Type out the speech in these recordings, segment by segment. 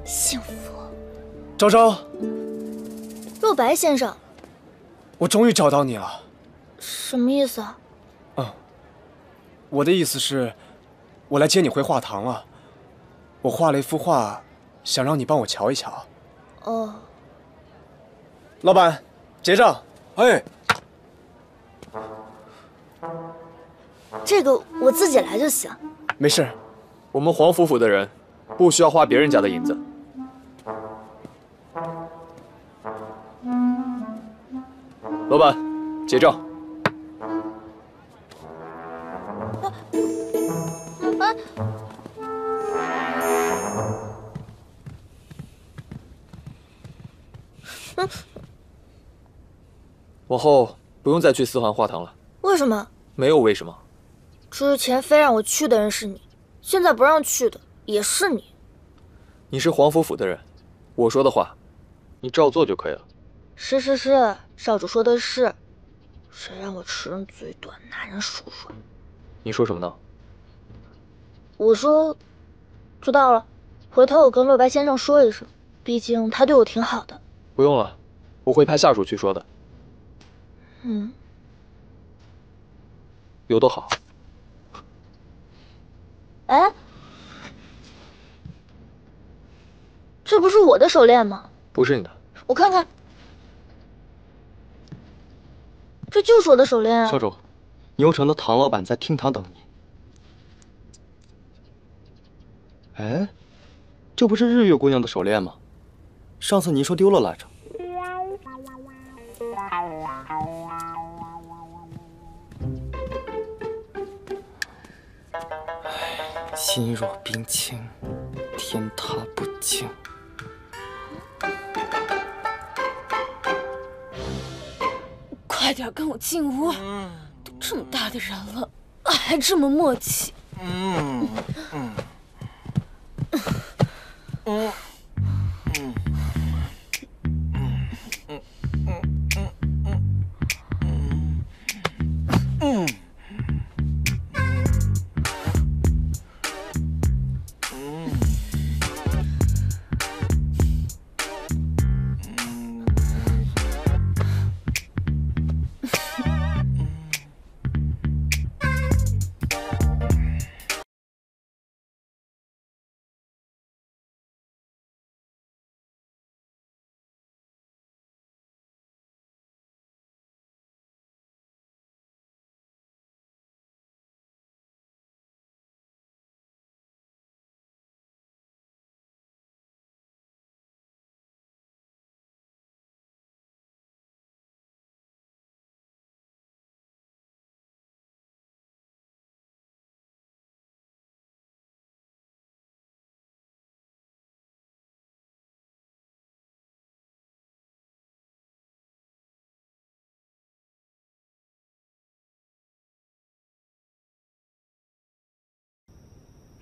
幸福。昭昭，若白先生，我终于找到你了。什么意思啊？我的意思是，我来接你回画堂了。我画了一幅画，想让你帮我瞧一瞧。哦。老板，结账。哎，这个我自己来就行。没事。我们黄府府的人不需要花别人家的银子。老板，结账。往后不用再去四环画堂了。为什么？没有为什么。之前非让我去的人是你，现在不让去的也是你。你是黄府府的人，我说的话，你照做就可以了。是，少主说的是。谁让我吃人嘴短，拿人手软？你说什么呢？我说，知道了，回头我跟若白先生说一声，毕竟他对我挺好的。不用了，我会派下属去说的。有多好？哎，这不是我的手链吗？不是你的。我看看，这就是我的手链啊。少主，牛城的唐老板在厅堂等你。哎，这不是日月姑娘的手链吗？上次您说丢了来着。心若冰清，天塌不净。快点跟我进屋！都这么大的人了，还这么默契。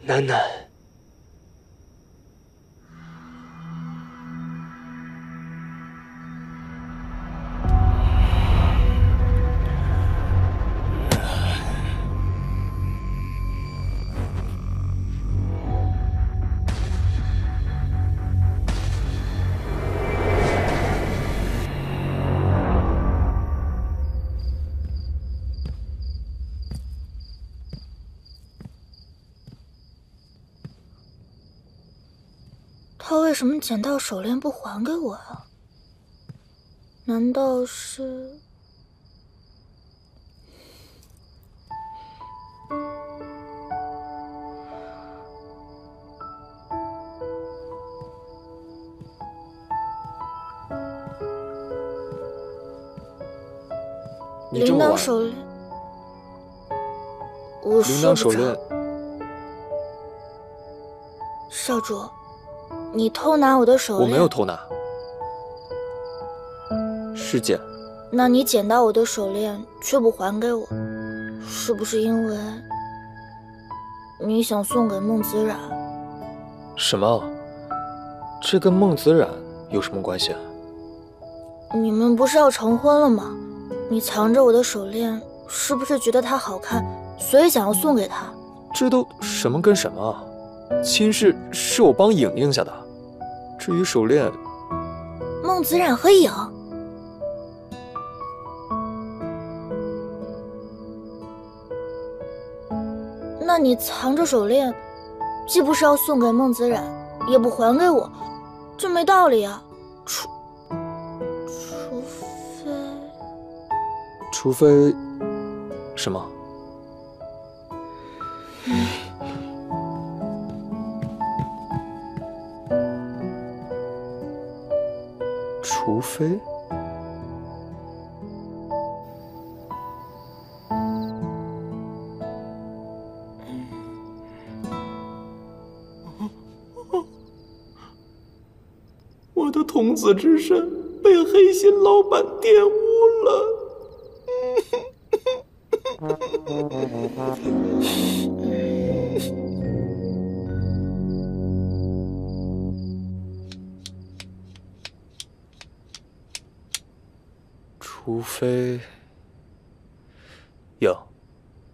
楠楠，他为什么捡到手链不还给我啊？难道是……铃铛手链，我铃铛手链，少主，你偷拿我的手链？我没有偷拿，是捡。那你捡到我的手链却不还给我，是不是因为你想送给孟子冉？什么？这跟孟子冉有什么关系啊？你们不是要成婚了吗？你藏着我的手链，是不是觉得它好看，所以想要送给他。这都什么跟什么啊？亲事是我帮颖定下的，至于手链，孟子冉和颖，那你藏着手链，既不是要送给孟子冉，也不还给我，这没道理啊！除非什么？除非我的童子之身被黑心老板玷污了。除非有，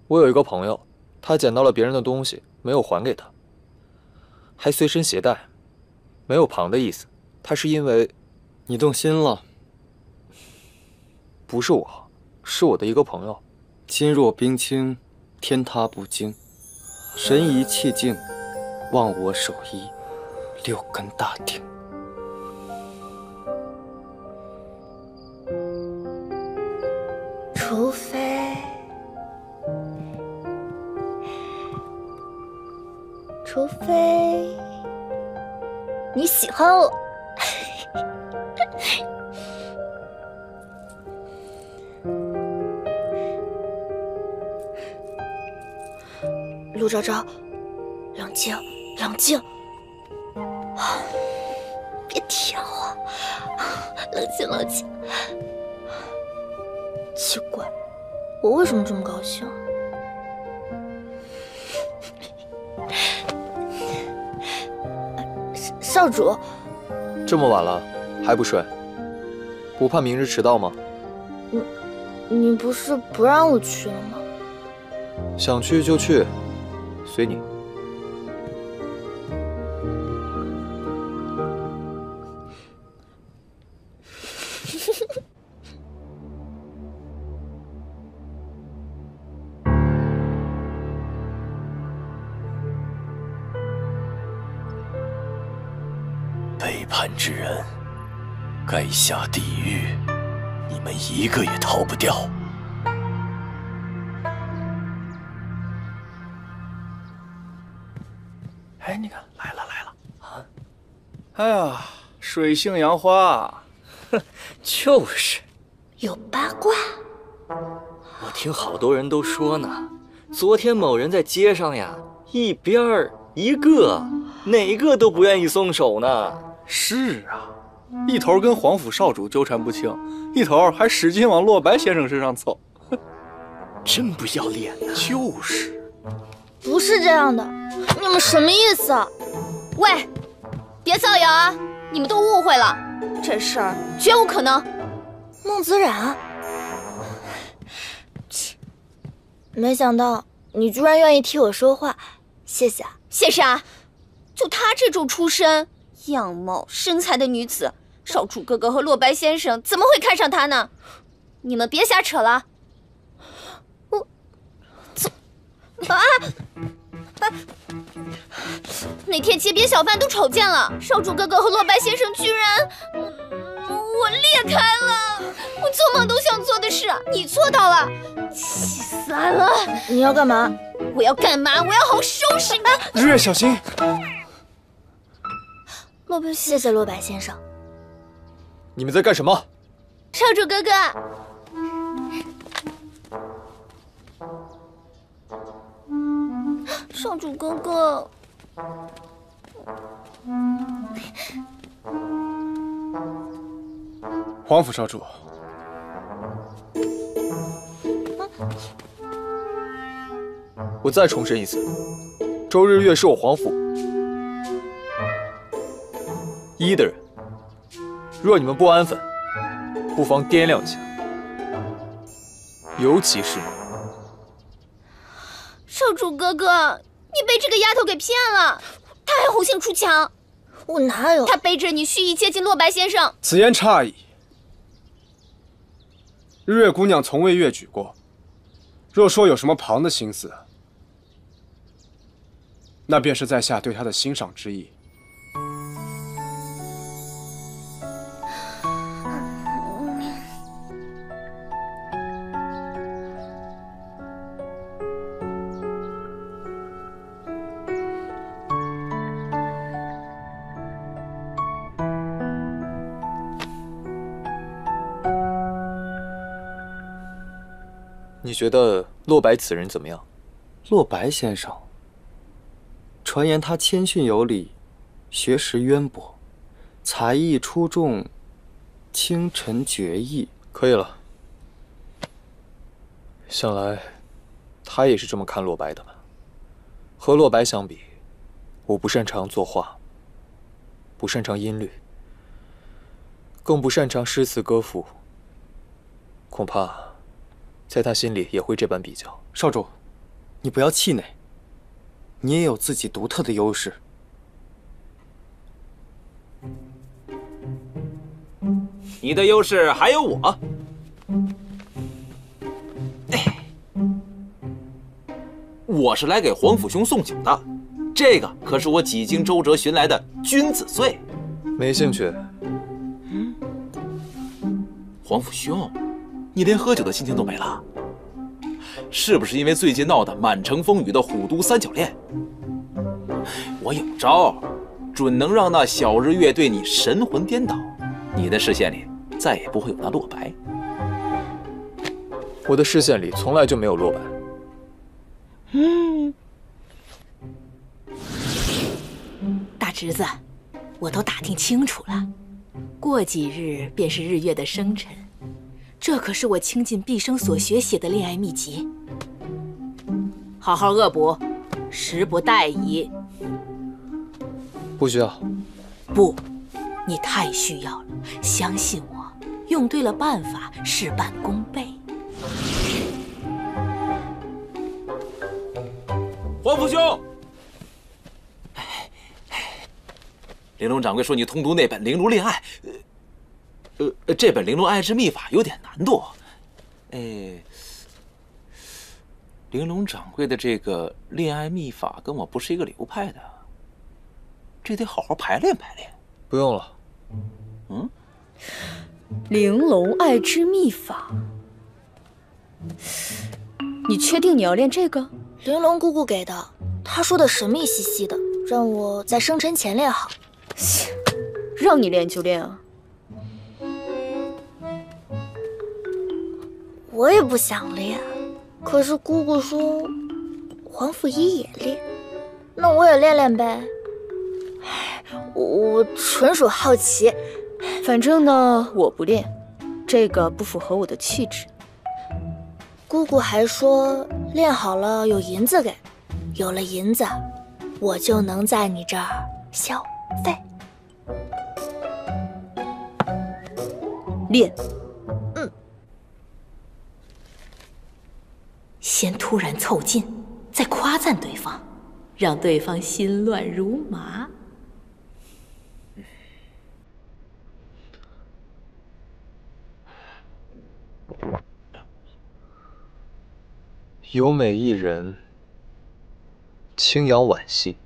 我有一个朋友，他捡到了别人的东西，没有还给他，还随身携带，没有旁的意思。他是因为你动心了？不是我，是我的一个朋友。心若冰清，天塌不惊；神怡气静，忘我手艺6根大钉。除非你喜欢我。陆昭昭，冷静，冷静，别甜我，冷静，冷静。奇怪，我为什么这么高兴？少主，这么晚了还不睡，不怕明日迟到吗？你不是不让我去了吗？想去就去，随你。背叛之人，该下地狱，你们一个也逃不掉。哎，你看，来了啊！哎呀，水性杨花，哼，就是。有八卦。我听好多人都说呢，昨天某人在街上呀，一边儿一个，哪个都不愿意松手呢。是啊，一头跟皇甫少主纠缠不清，一头还使劲往洛白先生身上凑，真不要脸呐！就是，不是这样的，你们什么意思啊？喂，别造谣啊！你们都误会了，这事儿绝无可能。孟子冉，没想到你居然愿意替我说话，谢谢啊！谢啥？就她这种出身、样貌、身材的女子，少主哥哥和洛白先生怎么会看上她呢？你们别瞎扯了。我怎啊？那天街边小贩都瞅见了，少主哥哥和洛白先生居然……我裂开了，我做梦都想做的事，你做到了，气死俺了！你要干嘛？我要干嘛？我要好收拾你！日月小心！洛白，谢谢洛白先生。你们在干什么？少主哥哥，少主哥哥。皇甫少主，我再重申一次，周日月是我皇甫一的人，若你们不安分，不妨掂量一下，尤其是你。少主哥哥，你被这个丫头给骗了，她还红杏出墙。我哪有？她背着你蓄意接近洛白先生。此言差矣。日月姑娘从未越举过，若说有什么旁的心思，那便是在下对她的欣赏之意。你觉得洛白此人怎么样？洛白先生，传言他谦逊有礼，学识渊博，才艺出众，清晨绝艺。可以了。想来，他也是这么看洛白的吧？和洛白相比，我不擅长作画，不擅长音律，更不擅长诗词歌赋，恐怕在他心里也会这般比较。少主，你不要气馁，你也有自己独特的优势。你的优势还有我。我是来给皇甫兄送酒的，这个可是我几经周折寻来的君子醉。没兴趣。皇甫兄，你连喝酒的心情都没了，是不是因为最近闹得满城风雨的虎都三角恋？我有招，准能让那小日月对你神魂颠倒，你的视线里再也不会有那洛白。我的视线里从来就没有洛白。大侄子，我都打听清楚了，过几日便是日月的生辰，这可是我倾尽毕生所学写的恋爱秘籍，好好恶补，时不待矣。不需要。不，你太需要了，相信我，用对了办法，事半功倍。皇甫兄，玲珑掌柜说你通读那本《玲珑恋爱》，这本《玲珑爱之秘法》有点难度。玲珑掌柜的这个恋爱秘法跟我不是一个流派的，这得好好排练排练。不用了。玲珑爱之秘法，你确定你要练这个？玲珑姑姑给的，她说的神秘兮兮的，让我在生辰前练好。让你练就练啊！我也不想练，可是姑姑说皇甫一也练，那我也练练呗。我纯属好奇，反正呢，我不练，这个不符合我的气质。姑姑还说练好了有银子给，有了银子，我就能在你这儿消费。练。先突然凑近，再夸赞对方，让对方心乱如麻。有美一人，轻扬婉细。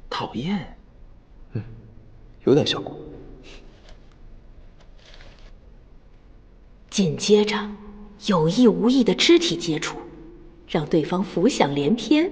讨厌。有点效果。紧接着，有意无意的肢体接触，让对方浮想联翩。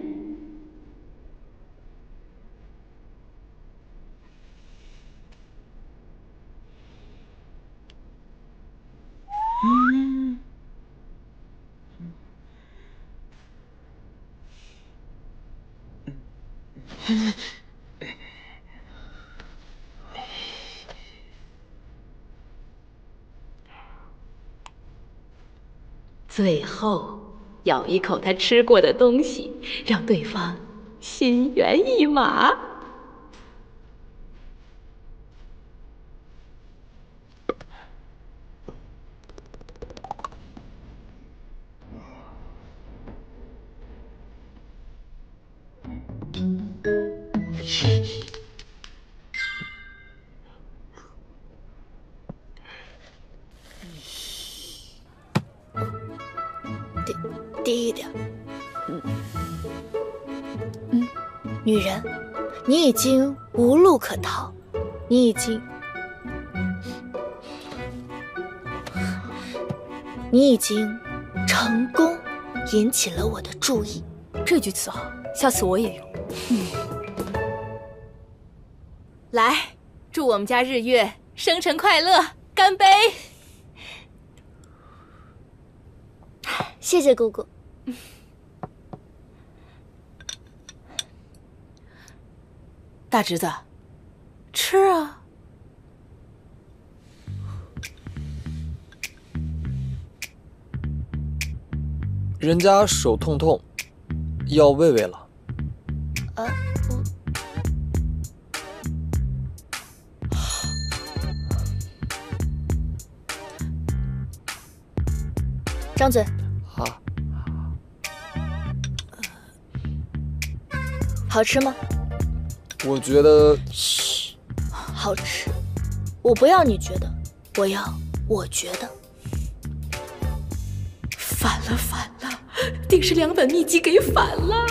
最后，咬一口他吃过的东西，让对方心猿意马。低一点。女人，你已经无路可逃，你已经成功引起了我的注意。这句词好，下次我也用。来，祝我们家日月生辰快乐，干杯！谢谢姑姑。大侄子，吃啊！人家手痛痛，要喂喂了。张嘴。好。好吃吗？我觉得，嘘，好吃。我不要你觉得，我要我觉得。反了，定是2本秘籍给反了。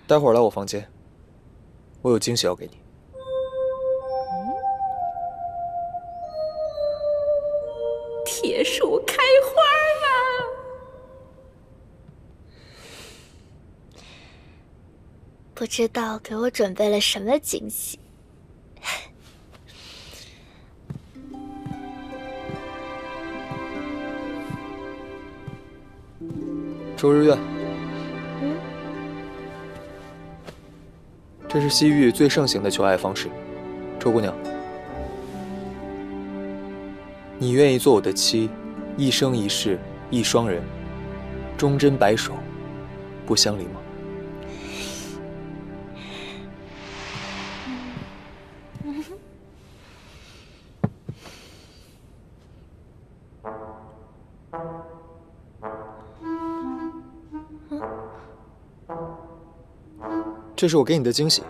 待会儿来我房间，我有惊喜要给你。铁树开花了。不知道给我准备了什么惊喜。周日月，这是西域最盛行的求爱方式。周姑娘，你愿意做我的妻，一生一世一双人，忠贞白首，不相离吗？这是我给你的惊喜，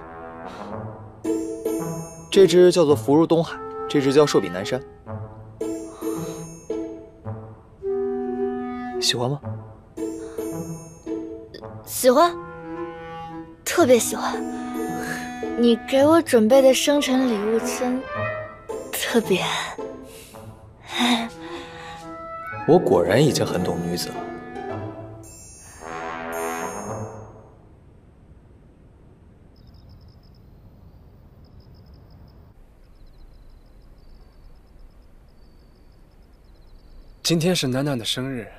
这只叫做福如东海，这只叫寿比南山，喜欢吗？喜欢，特别喜欢。你给我准备的生辰礼物真特别。我果然已经很懂女子了。今天是楠楠的生日，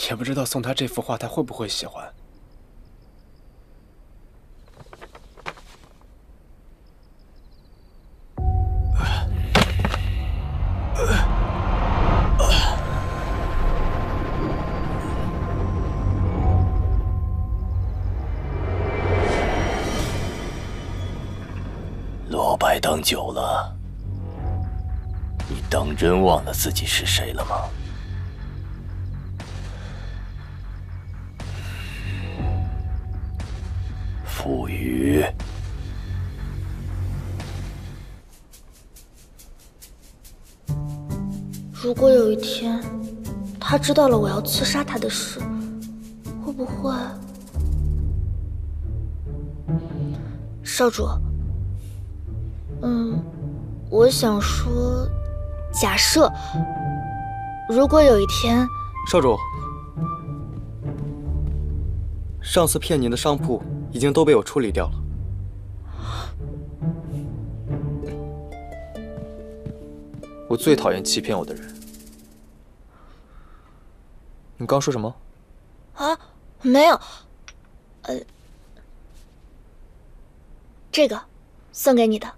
也不知道送她这幅画她会不会喜欢。罗白当久了，你当真忘了自己是谁了吗？傅余，如果有一天他知道了我要刺杀他的事，会不会……少主，我想说，假设如果有一天，少主，上次骗您的商铺已经都被我处理掉了。我最讨厌欺骗我的人。你刚说什么？啊，没有。这个送给你的，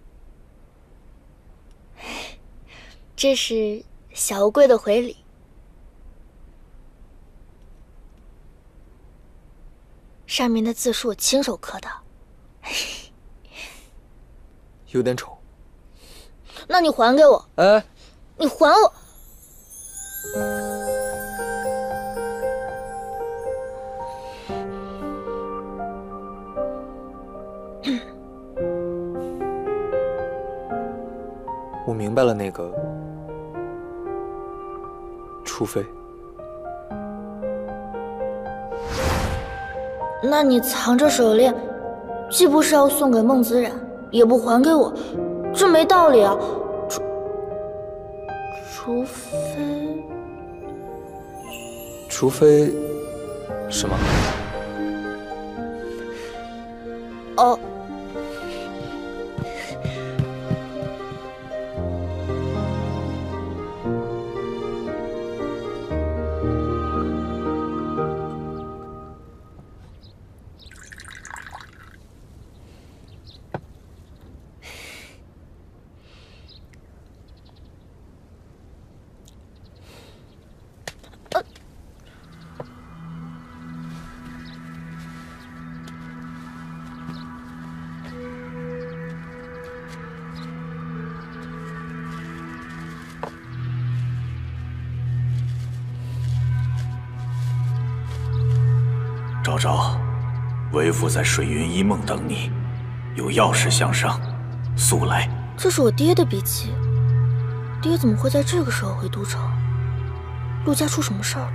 这是小乌龟的回礼。上面的字是我亲手刻的。有点丑。那你还给我。哎，你还我。我明白了，那个，除非。那你藏着手链，既不是要送给孟子冉，也不还给我，这没道理啊！除非什么？哦。昭昭，为父在水云一梦等你，有要事相商，速来。这是我爹的笔记，爹怎么会在这个时候回都城？陆家出什么事儿了？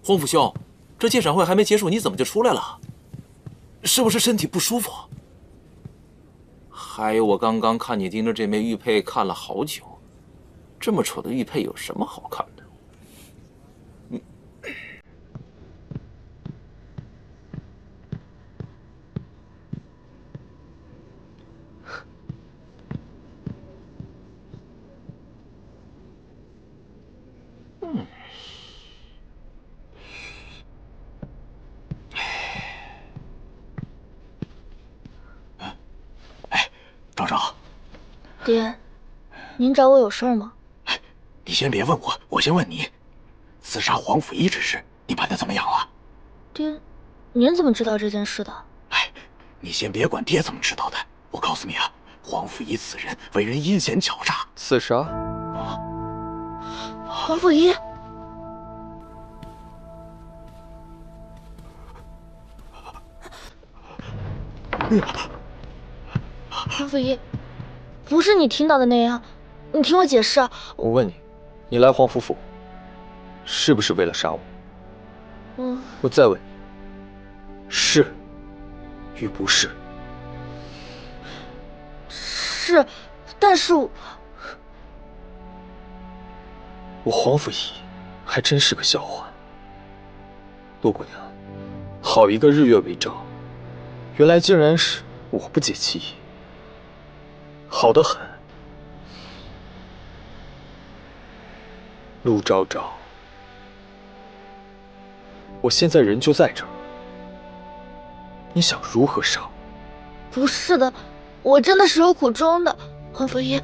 皇甫兄，这鉴赏会还没结束，你怎么就出来了？是不是身体不舒服？还有，我刚刚看你盯着这枚玉佩看了好久，这么丑的玉佩有什么好看的？昭昭，爹，您找我有事吗？你先别问我，我先问你，刺杀皇甫一之事，你办得怎么样了？爹，您怎么知道这件事的？你先别管爹怎么知道的，我告诉你啊，皇甫一此人为人阴险狡诈，刺杀？皇甫一。皇甫一，不是你听到的那样，你听我解释啊！我问你，你来皇甫府，是不是为了杀我？我再问你，是与不是？是，但是我皇甫一还真是个笑话。陆姑娘，好一个日月为证，原来竟然是我不解其意。好得很，陆昭昭，我现在人就在这儿，你想如何杀我？不是的，我真的是有苦衷的，皇甫一。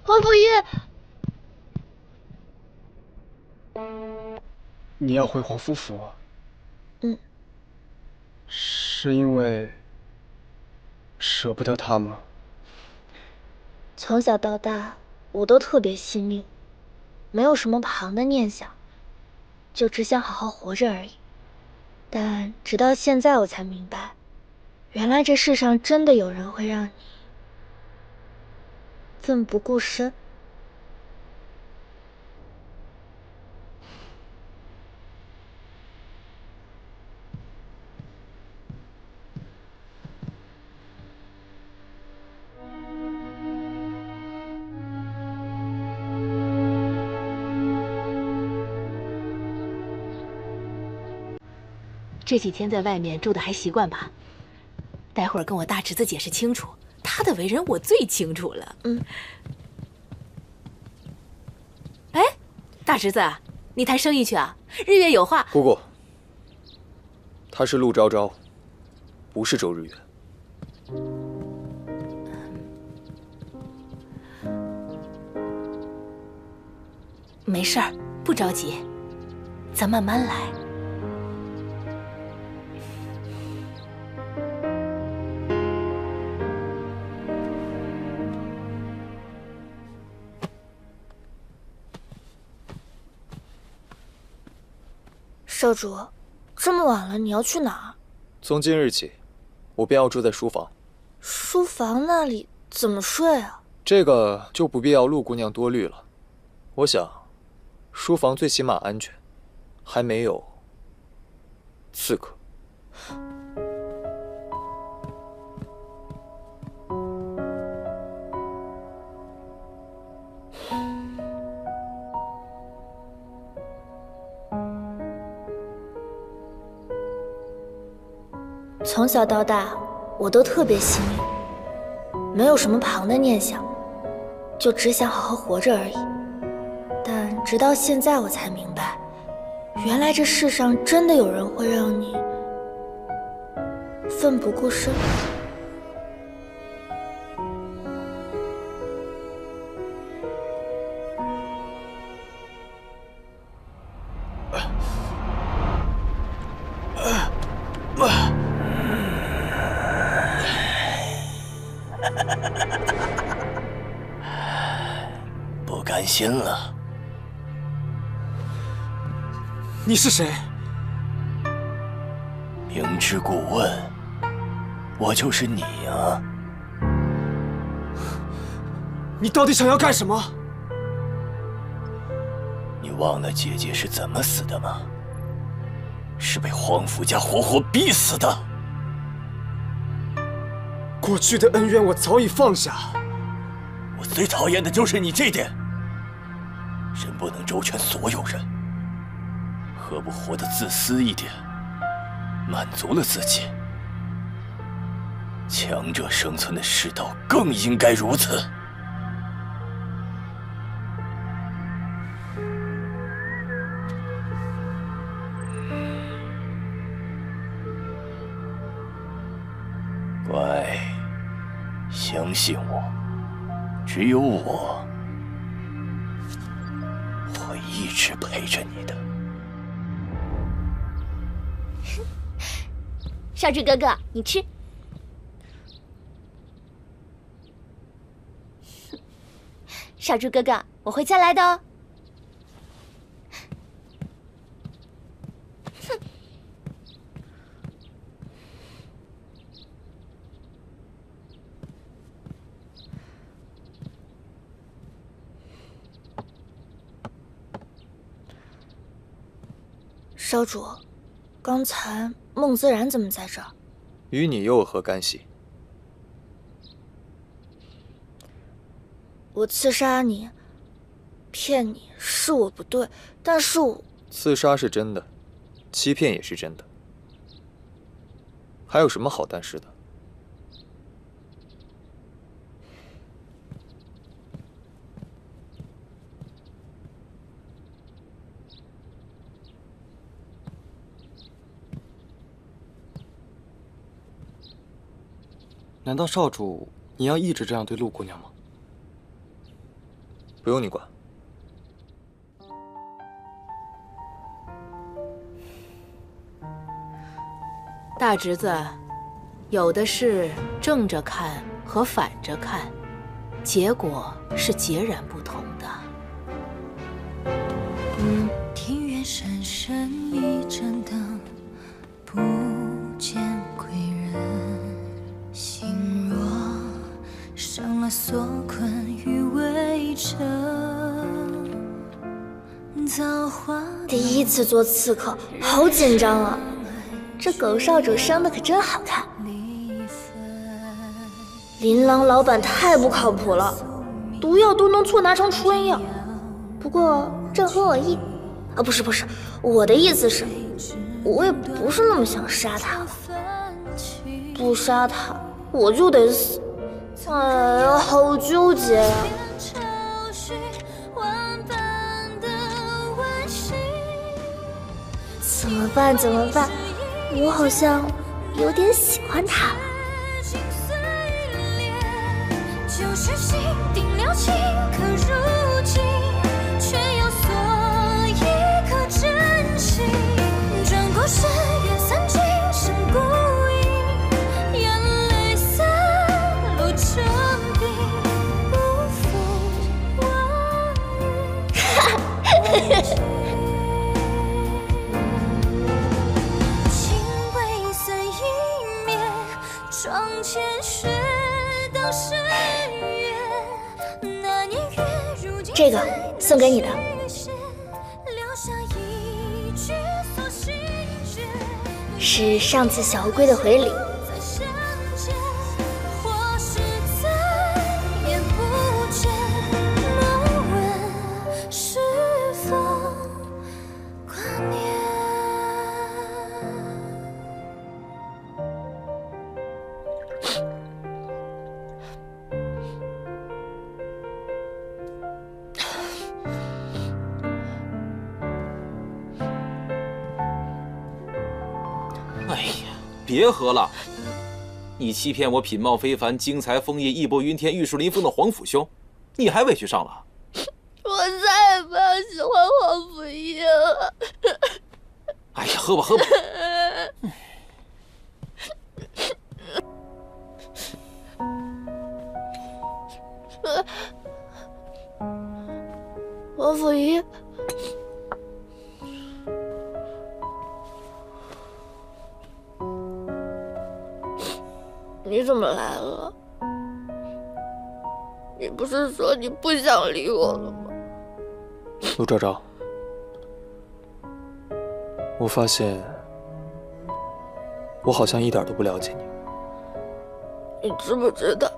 皇甫一。你要回皇甫府？是因为舍不得他吗？从小到大，我都特别惜命，没有什么旁的念想，就只想好好活着而已。但直到现在，我才明白，原来这世上真的有人会让你奋不顾身。这几天在外面住的还习惯吧？待会儿跟我大侄子解释清楚，他的为人我最清楚了。哎，大侄子，你谈生意去啊？日月有话。姑姑，他是陆昭昭，不是周日月。没事儿，不着急，咱慢慢来。少主，这么晚了，你要去哪儿？从今日起，我便要住在书房。书房那里怎么睡啊？这个就不必要陆姑娘多虑了。我想，书房最起码安全，还没有刺客。从小到大，我都特别幸运，没有什么旁的念想，就只想好好活着而已。但直到现在，我才明白，原来这世上真的有人会让你奋不顾身。不甘心了？你是谁？明知故问，我就是你啊！你到底想要干什么？你忘了姐姐是怎么死的吗？是被皇甫家活活逼死的。过去的恩怨我早已放下。我最讨厌的就是你这点。人不能周全所有人，何不活得自私一点，满足了自己？强者生存的世道更应该如此。乖，相信我，只有我会一直陪着你的。少主哥哥，你吃。少主哥哥，我会再来的哦。少主，刚才孟自然怎么在这儿？与你又有何干系？我刺杀你，骗你是我不对，但是我刺杀是真的，欺骗也是真的，还有什么好担心的？难道少主你要一直这样对陆姑娘吗？不用你管。大侄子，有的事正着看和反着看，结果是截然不同的。庭院深深一盏灯，不见归人。心若伤了所困于围城，造化第一次做刺客，好紧张啊！这狗少主生的可真好看。琳琅老板太不靠谱了，毒药都能错拿成春药。不过正合我意。啊，不是，我的意思是，我也不是那么想杀他。不杀他，我就得死。哎呀，好纠结呀！怎么办？我好像有点喜欢他了。就是心定了情，可如今却又锁一颗真心。转过身，缘散尽，剩孤影，眼泪洒落成冰，不负往日。这个送给你的。是上次小乌龟的回礼。别喝了！你欺骗我品貌非凡、精才丰溢、义薄云天、玉树临风的皇甫兄，你还委屈上了？我再也不要喜欢皇甫义了。哎呀，喝吧喝吧。皇甫义。你怎么来了？你不是说你不想理我了吗？陆昭昭，我发现我好像一点都不了解你。你知不知道，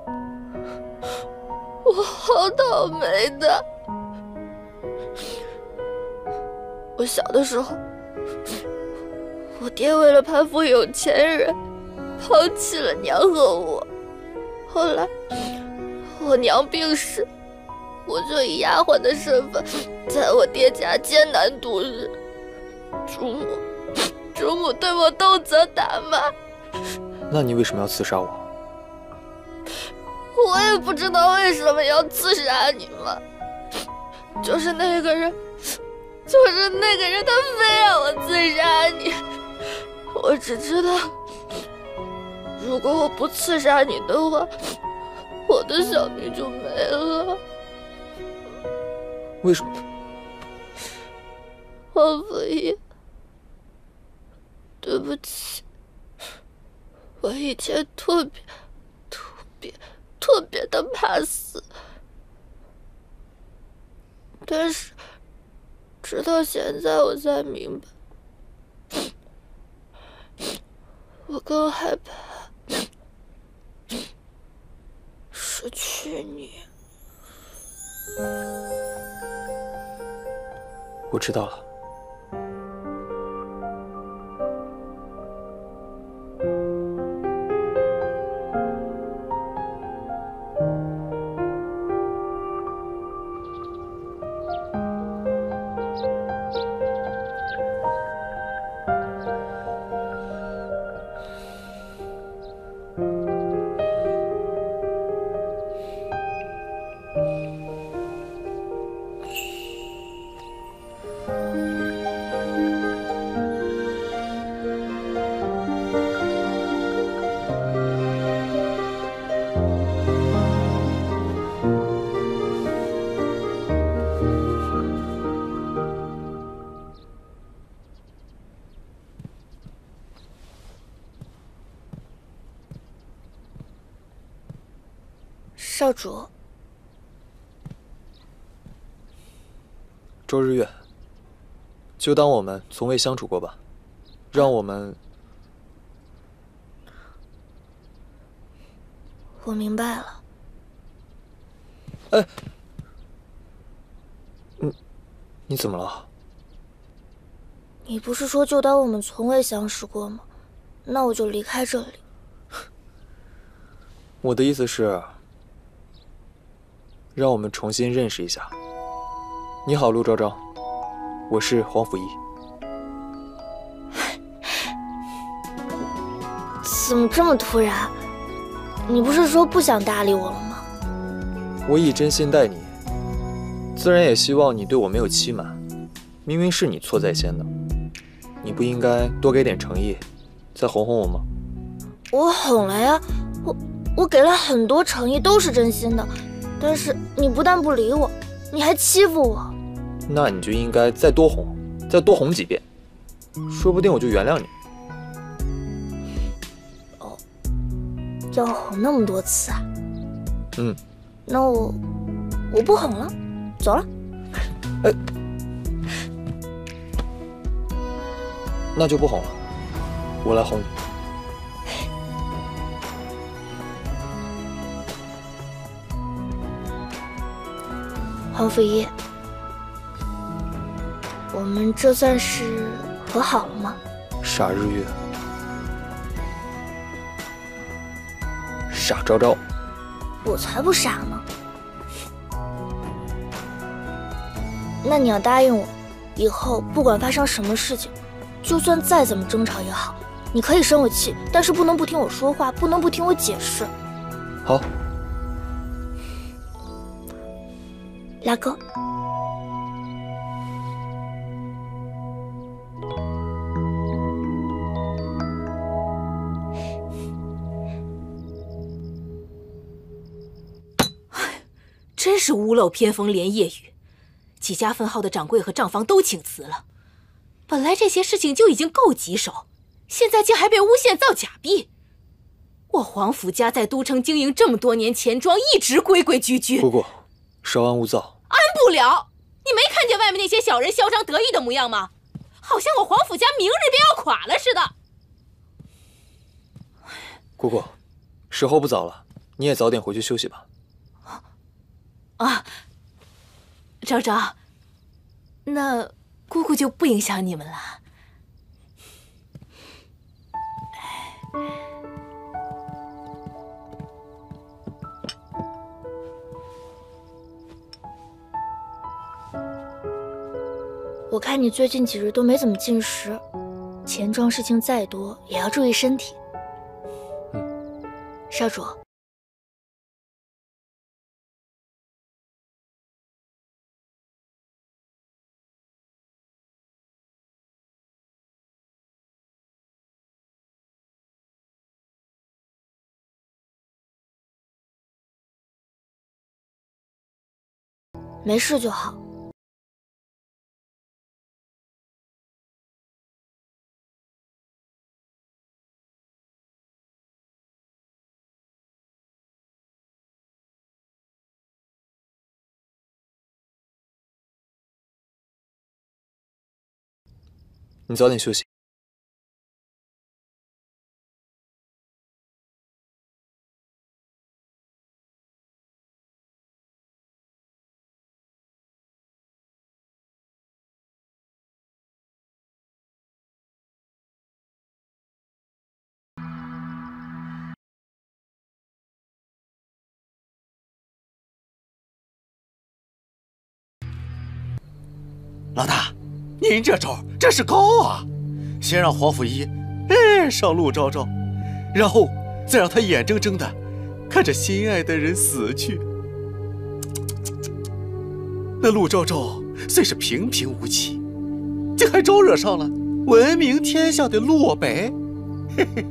我好倒霉的。我小的时候，我爹为了攀附有钱人，抛弃了娘和我。后来我娘病逝，我就以丫鬟的身份在我爹家艰难度日。主母对我动责打骂。那你为什么要刺杀我？我也不知道为什么要刺杀你们，就是那个人，他非让我刺杀你。我只知道，如果我不刺杀你的话，我的小命就没了。为什么？皇甫义，对不起，我以前特别的怕死，但是直到现在我才明白，我更害怕失去你。我知道了。少主，周日月，就当我们从未相处过吧，让我们……我明白了。哎，你怎么了？你不是说就当我们从未相识过吗？那我就离开这里。我的意思是，让我们重新认识一下。你好，陆昭昭，我是皇甫义。怎么这么突然？你不是说不想搭理我了吗？我以真心待你，自然也希望你对我没有欺瞒。明明是你错在先的，你不应该多给点诚意，再哄哄我吗？我哄了呀，我给了很多诚意，都是真心的。但是你不但不理我，你还欺负我。那你就应该再多哄，再多哄几遍，说不定我就原谅你。哦，要哄那么多次啊？嗯，那我不哄了，走了。那就不哄了，我来哄你。黄甫一，我们这算是和好了吗？傻日月，傻昭昭，我才不傻呢。那你要答应我，以后不管发生什么事情，就算再怎么争吵也好，你可以生我气，但是不能不听我说话，不能不听我解释。好。拉钩。真是屋漏偏逢连夜雨，几家分号的掌柜和账房都请辞了。本来这些事情就已经够棘手，现在竟还被诬陷造假币。我黄甫家在都城经营这么多年，钱庄一直规规矩矩。姑姑，稍安勿躁。安不了！你没看见外面那些小人嚣张得意的模样吗？好像我黄甫家明日便要垮了似的。姑姑，时候不早了，你也早点回去休息吧。啊，昭昭，那姑姑就不影响你们了。我看你最近几日都没怎么进食，钱庄事情再多也要注意身体。少主。没事就好。你早点休息。老大，您这招真是高啊！先让黄甫一上陆昭昭，然后再让他眼睁睁的看着心爱的人死去。那陆昭昭虽是平平无奇，竟还招惹上了闻名天下的洛白。嘿嘿，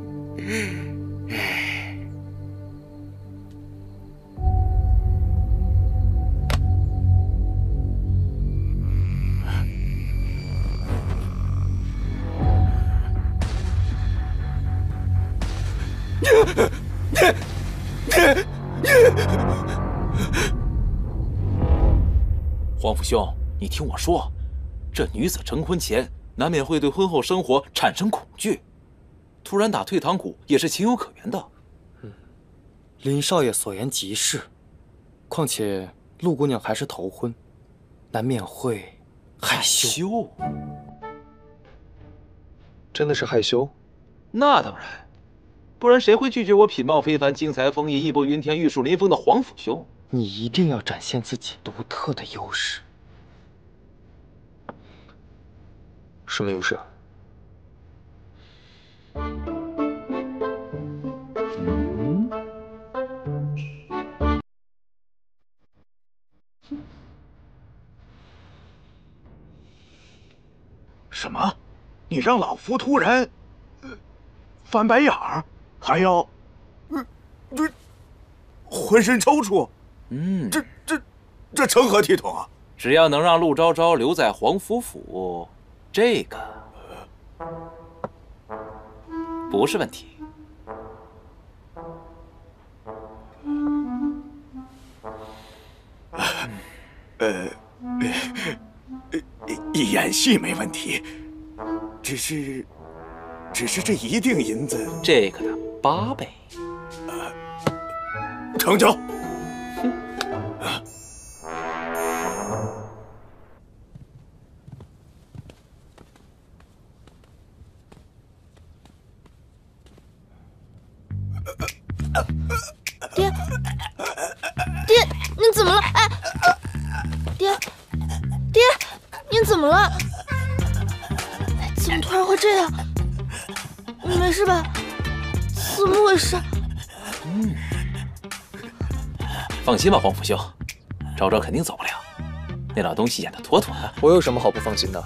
黄甫兄，你听我说，这女子成婚前难免会对婚后生活产生恐惧，突然打退堂鼓也是情有可原的。林少爷所言极是，况且陆姑娘还是头婚，难免会害羞。真的是害羞？那当然，不然谁会拒绝我品貌非凡、精彩丰溢、义薄云天、玉树临风的黄甫兄？你一定要展现自己独特的优势。什么优势？什么？你让老夫突然翻白眼儿，还要浑身抽搐？这成何体统啊！只要能让陆昭昭留在黄甫府，这个不是问题。演戏没问题，只是这一锭银子，这个的8倍。成交。爹，您怎么了？哎，爹，您怎么了？怎么突然会这样？你没事吧？怎么回事？放心吧，黄甫兄，昭昭肯定走不了。那老东西演得妥妥的。我有什么好不放心的？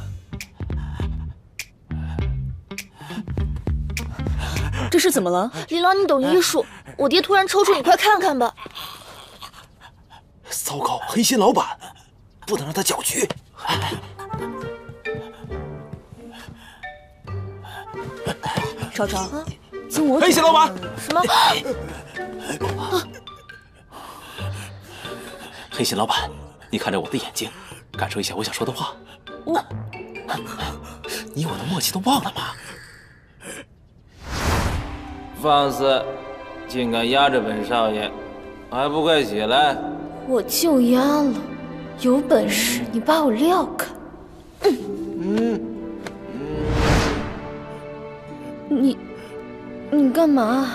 这是怎么了？琳琅，你懂医术，我爹突然抽搐，你快看看吧。糟糕，黑心老板，不能让他搅局。昭昭，经我黑心老板，什么？黑心老板，你看着我的眼睛，感受一下我想说的话。你我的默契都忘了吗？放肆，竟敢压着本少爷，还不快起来！我就压了，有本事你把我撂开！你干嘛？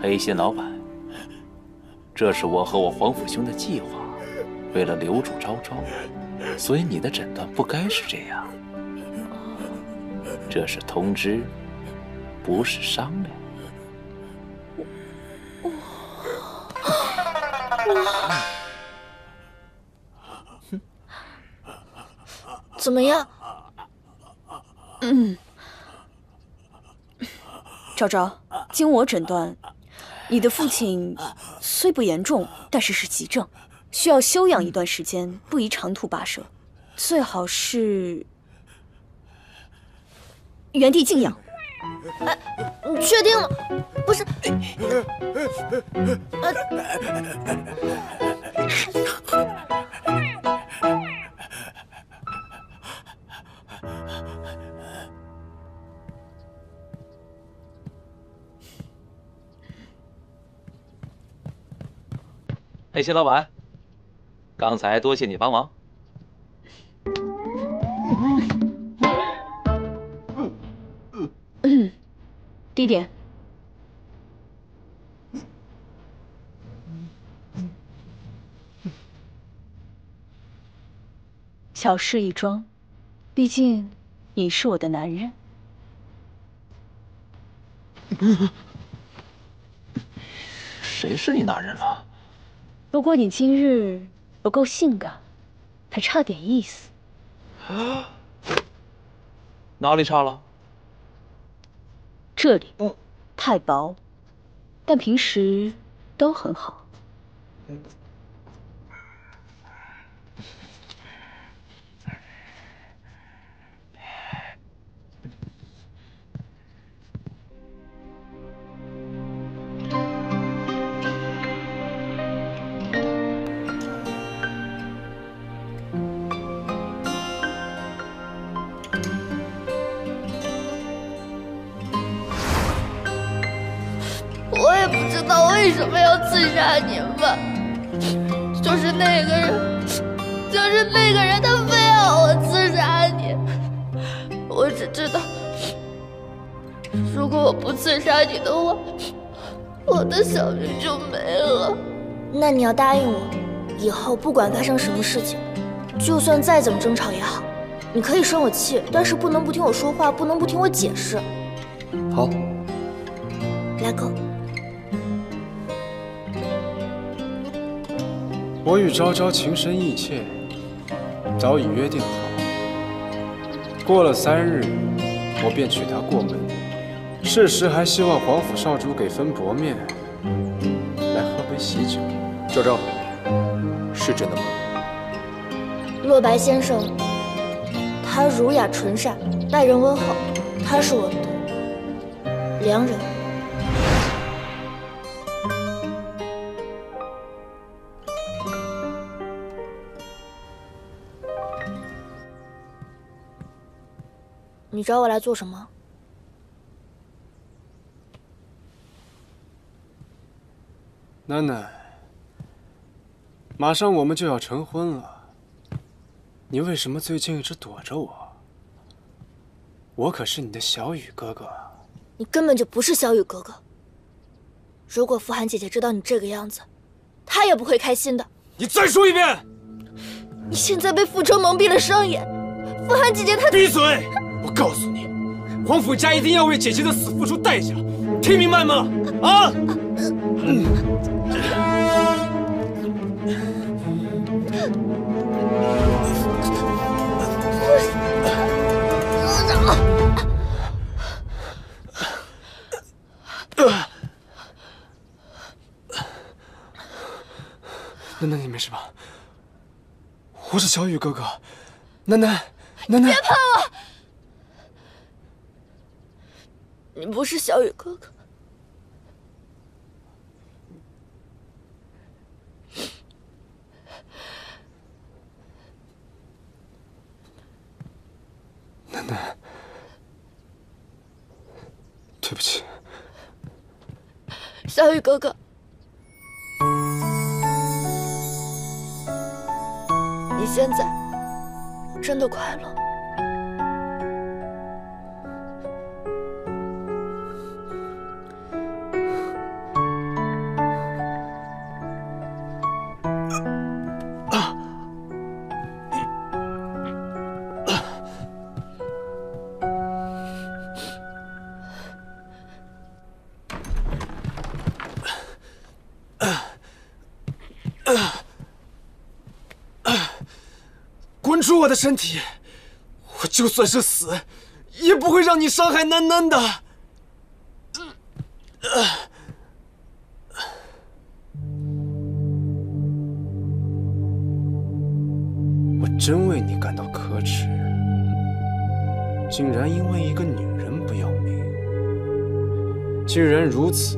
黑心老板，这是我和我黄甫兄的计划，为了留住昭昭，所以你的诊断不该是这样。这是通知，不是商量。怎么样？昭昭，经我诊断，你的父亲虽不严重，但是急症，需要休养一段时间，不宜长途跋涉，最好是原地静养。哎，你确定吗？不是，黑心老板，刚才多谢你帮忙。低点。小事一桩，毕竟你是我的男人。谁是你男人了？不过你今日不够性感，还差点意思。哪里差了？这里太薄，但平时都很好。我也不知道为什么要刺杀您吧，就是那个人，他非要我刺杀你。我只知道，如果我不刺杀你的话，我的小命就没了。那你要答应我，以后不管发生什么事情，就算再怎么争吵也好，你可以生我气，但是不能不听我说话，不能不听我解释。好，来狗。我与昭昭情深意切，早已约定好。过了3日，我便娶她过门。是时还希望皇甫少主给分薄面，来喝杯喜酒。昭昭，是真的吗？洛白先生，他儒雅纯善，待人温厚，他是我的良人。你找我来做什么？楠楠，马上我们就要成婚了，你为什么最近一直躲着我？我可是你的小雨哥哥。你根本就不是小雨哥哥。如果傅寒姐姐知道你这个样子，她也不会开心的。你再说一遍！你现在被傅成蒙蔽了双眼，傅寒姐姐她……闭嘴！我告诉你，皇甫家一定要为姐姐的死付出代价，听明白吗？啊！楠楠，你没事吧？我是小雨哥哥，楠楠，楠楠，别碰我！你不是小雨哥哥。楠楠，对不起。小雨哥哥，你现在真的快乐？滚出我的身体！我就算是死，也不会让你伤害楠楠的。我真为你感到可耻，竟然因为一个女人不要命。既然如此，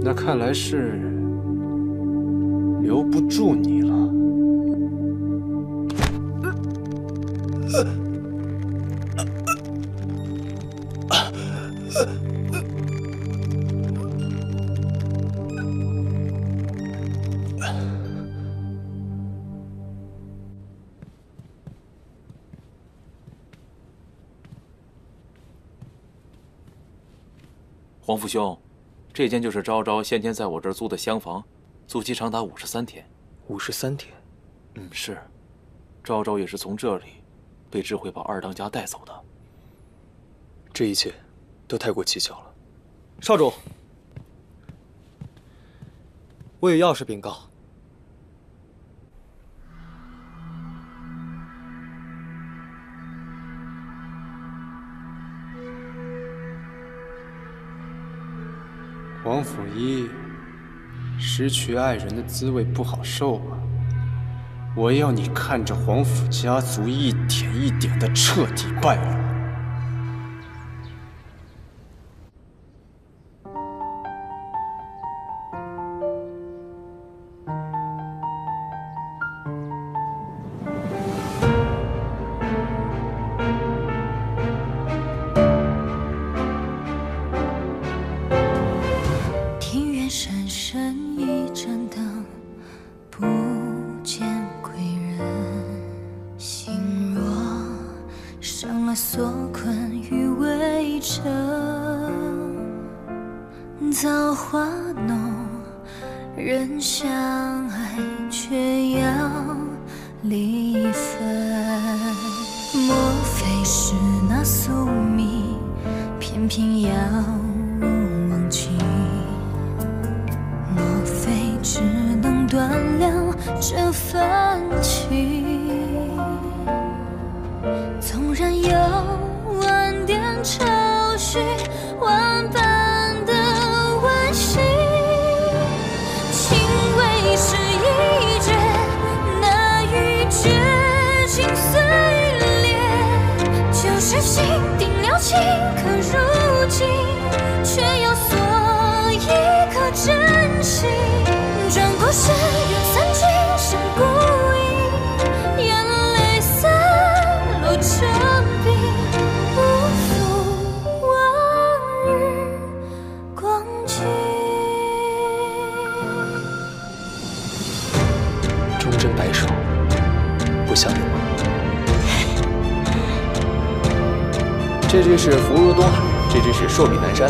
那看来是留不住你了。皇父兄，这间就是昭昭先前在我这儿租的厢房，租期长达53天。53天？是。昭昭也是从这里被智慧把二当家带走的。这一切都太过蹊跷了。少主，我有要事禀告。皇甫一失去爱人的滋味不好受啊！我要你看着皇甫家族一点一点的彻底败落。庭院深深一盏灯，不见归人。心若伤了所困于围城，造化浓，人相爱却要离分。莫非是那宿命，偏偏要入忘情？莫非只能断了这份情？纵然有万点愁绪，万般的惋惜，情为是一绝，那一绝情碎裂，就是心定了情，可如今却要锁一颗真心。转过身，缘散尽生孤影，眼泪洒落成冰。只是福如东海，这只是寿比南山。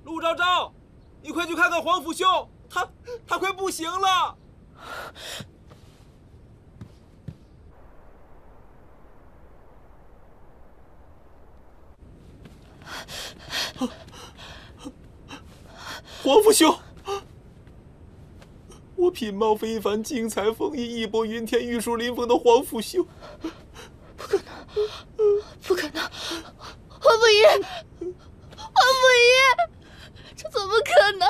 陆昭昭，你快去看看皇甫兄，他快不行了。皇甫兄，我品貌非凡，精彩丰溢，义薄云天，玉树临风的皇甫兄，不可能，不可能！皇甫仪，皇甫仪，这怎么可能？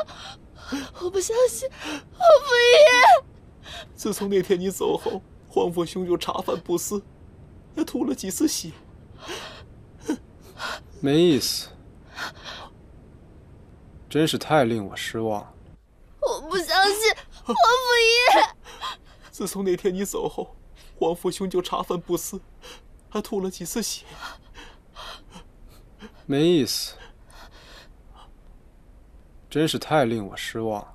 我不相信，皇甫仪！自从那天你走后，皇甫兄就茶饭不思，还吐了几次血。没意思，真是太令我失望了。我不相信，皇甫仪！自从那天你走后，皇甫兄就茶饭不思，还吐了几次血。没意思，真是太令我失望了。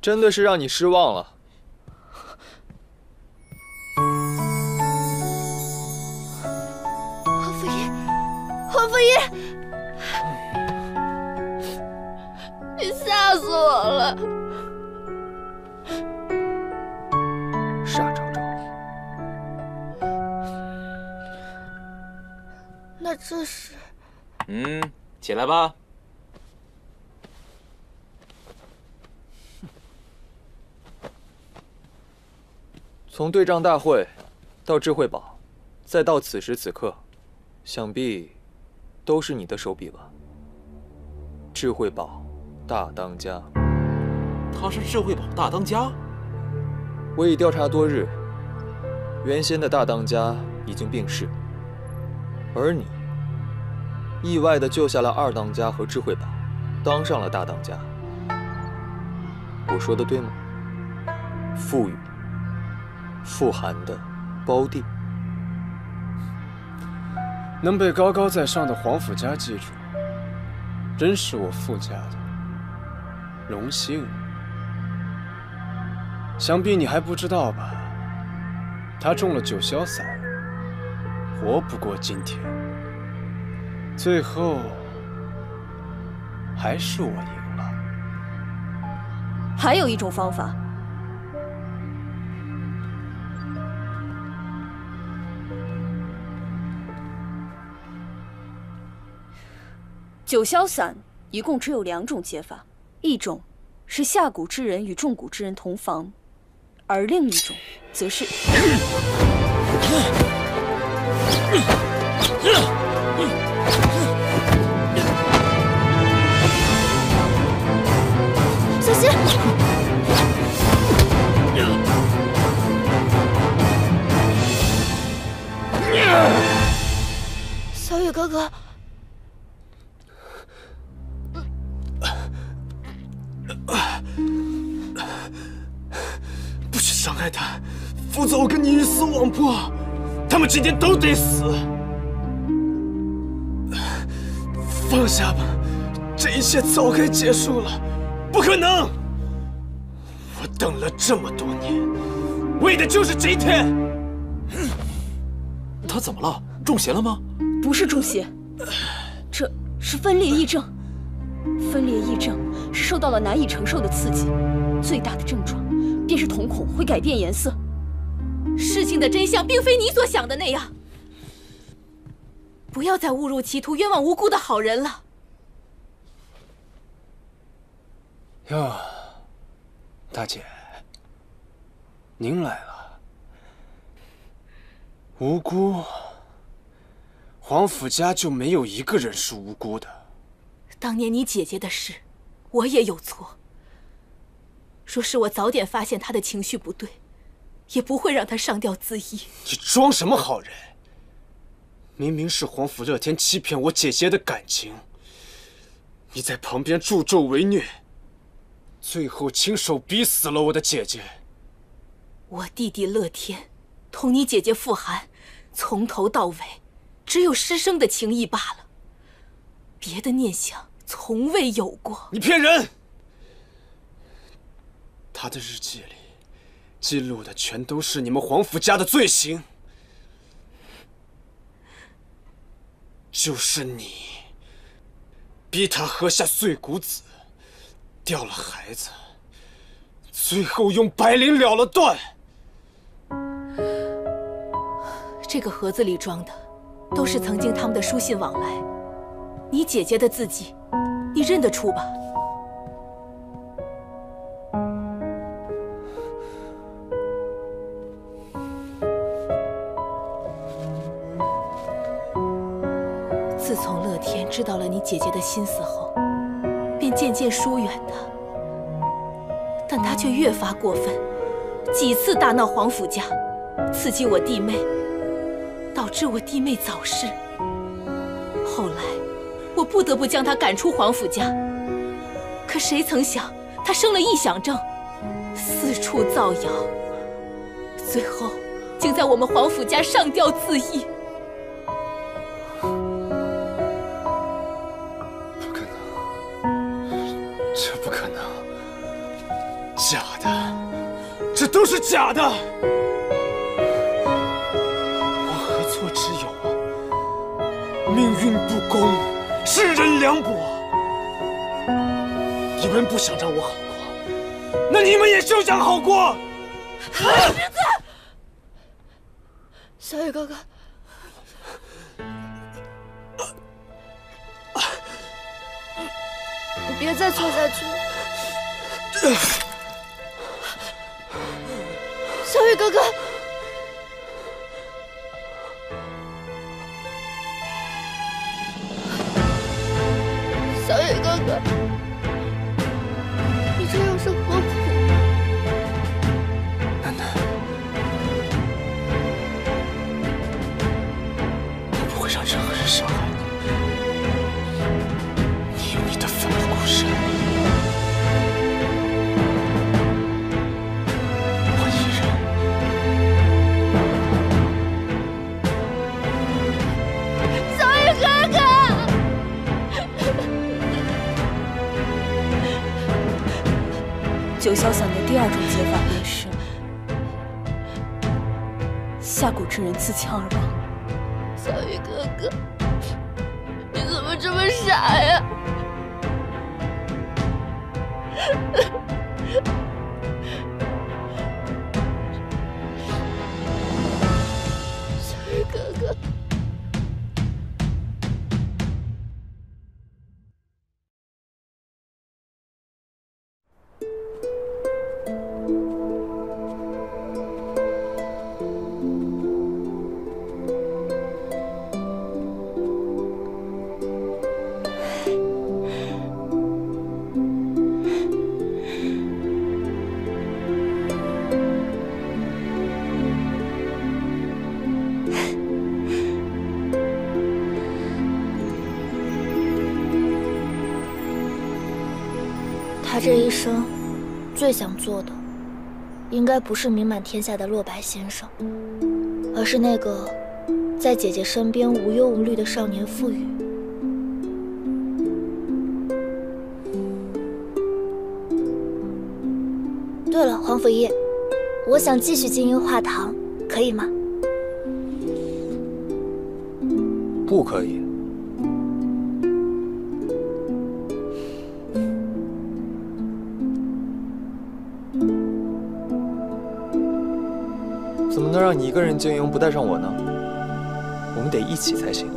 真的是让你失望了。皇甫仪，皇甫仪，你吓死我了！傻昭昭，那这是……起来吧。从对仗大会到智慧堡，再到此时此刻，想必都是你的手笔吧？智慧堡大当家，他是智慧堡大当家？我已调查多日，原先的大当家已经病逝，而你意外地救下了二当家和智慧堡，当上了大当家。我说的对吗？富裕、富含的胞弟，能被高高在上的皇甫家记住，真是我傅家的荣幸。想必你还不知道吧？他中了九霄散，活不过今天。最后，还是我赢了。还有一种方法。九霄散一共只有2种解法，一种是下蛊之人与中蛊之人同房，而另一种则是……小心！小雨哥哥。不许伤害他，否则我跟你鱼死网破，他们之间都得死。放下吧，这一切早该结束了。不可能！我等了这么多年，为的就是这一天。他怎么了？中邪了吗？不是中邪，这是分裂癔症。分裂癔症是受到了难以承受的刺激，最大的症状便是瞳孔会改变颜色。事情的真相并非你所想的那样，不要再误入歧途，冤枉无辜的好人了。哟，大姐，您来了。无辜，皇甫家就没有一个人是无辜的。当年你姐姐的事，我也有错。若是我早点发现她的情绪不对，也不会让她上吊自缢。你装什么好人？明明是皇甫乐天欺骗我姐姐的感情，你在旁边助纣为虐，最后亲手逼死了我的姐姐。我弟弟乐天同你姐姐傅寒，从头到尾只有师生的情谊罢了，别的念想从未有过。你骗人！他的日记里记录的全都是你们皇甫家的罪行，就是你逼他喝下碎骨子，掉了孩子，最后用白绫了了断。这个盒子里装的都是曾经他们的书信往来，你姐姐的字迹，你认得出吧？自从乐天知道了你姐姐的心思后，便渐渐疏远她，但他却越发过分，几次大闹皇甫家，刺激我弟妹，导致我弟妹早逝。后来，我不得不将她赶出皇甫家。可谁曾想，她生了臆想症，四处造谣，最后竟在我们皇甫家上吊自缢。这不可能，假的，这都是假的。我何错之有啊？命运不公，世人凉薄。你们不想让我好过，那你们也休想好过。儿子，小雨哥哥。你别再错下去了，小雨哥哥，小雨哥哥，你这样是何苦？楠楠，我不会让任何人伤害你。你有你的奋不顾身，我依然。小雨哥哥，九霄散的第二种解法便是下蛊之人自枪而亡。小雨哥哥，你怎么这么傻呀？小雨哥哥，他这一生最想做的，应该不是名满天下的洛白先生，而是那个在姐姐身边无忧无虑的少年傅宇。对了，皇甫一，我想继续经营画堂，可以吗？不可以。怎么能让你一个人经营，不带上我呢？我们得一起才行。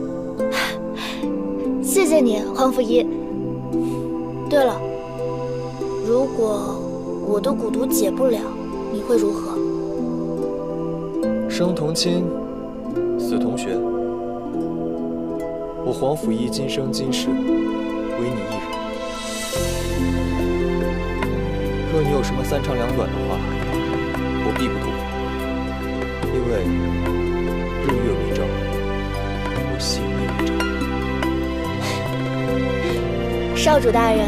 谢谢你，皇甫一。对了，如果我的蛊毒解不了，你会如何？生同亲，死同穴。我黄甫一今生今世，唯你一人。若你有什么三长两短的话，我必不图。因为日月为证，我心为证。少主大人，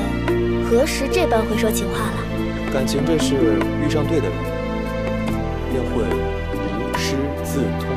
何时这般会说情话了？感情这事遇上对的人，便会无师自通。